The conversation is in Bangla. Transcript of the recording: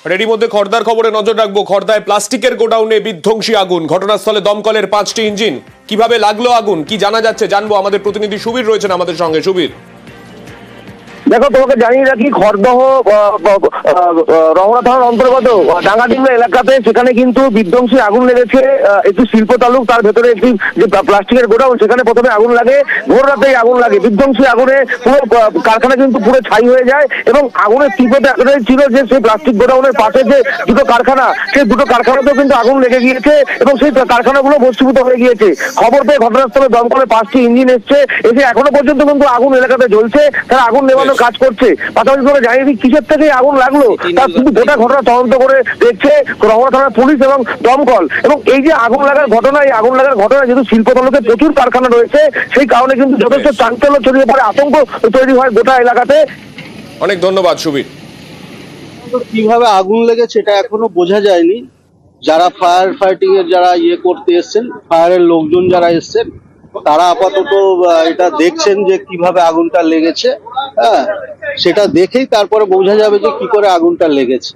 এরই মধ্যে খড়দার খবরে নজর রাখবো। খড়দায় প্লাস্টিকের গোডাউনে বিধ্বংসী আগুন, ঘটনাস্থলে দমকলের 5টি ইঞ্জিন। কিভাবে লাগলো আগুন, কি জানা যাচ্ছে জানবো। আমাদের প্রতিনিধি সুবীর রয়েছেন আমাদের সঙ্গে। সুবীর, দেখো, তোমাকে জানিয়ে রাখি, খড়দহ রমনা থানার অন্তর্গত ডাঙ্গাডিঙ্গা এলাকাতে সেখানে কিন্তু বিধ্বংসী আগুন লেগেছে। একটি শিল্প তালুক, তার ভেতরে একটি যে প্লাস্টিকের গোডাউন, সেখানে প্রথমে আগুন লাগে। ভোর রাতেই আগুন লাগে। বিধ্বংসী আগুনে পুরো কারখানা কিন্তু পুরো ছাই হয়ে যায় এবং আগুনের তীব্রতা এতটাই ছিল যে সেই প্লাস্টিক গোডাউনের পাশে যে দুটো কারখানা, সেই দুটো কারখানাতেও কিন্তু আগুন লেগে গিয়েছে এবং সেই কারখানাগুলো ভস্মীভূত হয়ে গিয়েছে। খবর পেয়ে ঘটনাস্থলে দমকলের 5টি ইঞ্জিন এসছে। এসে এখনো পর্যন্ত কিন্তু আগুন এলাকাতে জ্বলছে। তারা আগুন নেভানোর কাজ করছে। পাশাপাশি করে জানিয়ে দিই কিসের থেকে আগুন লাগলো তার কিন্তু গোটা ঘটনা তদন্ত করে দেখছে রমনা থানার পুলিশ এবং দমকল। এবং এই যে আগুন লাগার ঘটনা, এই আগুন লাগার ঘটনা যেহেতু শিল্পতালুকে প্রচুর কারখানা রয়েছে, সেই কারণে কিন্তু যথেষ্ট চাঞ্চল্য ছড়িয়ে পড়ে, আতঙ্ক তৈরি হয় গোটা এলাকাতে। অনেক ধন্যবাদ সুবীর। কিভাবে আগুন লেগেছে এটা এখনো বোঝা যায়নি। যারা ফায়ার ফাইটিং এর যারা করতে এসছেন, ফায়ারের লোকজন যারা এসছেন, তারা আপাতত এটা দেখছেন যে কিভাবে আগুনটা লেগেছে। হ্যাঁ, সেটা দেখেই তারপরে বোঝা যাবে যে কি করে আগুনটা লেগেছে।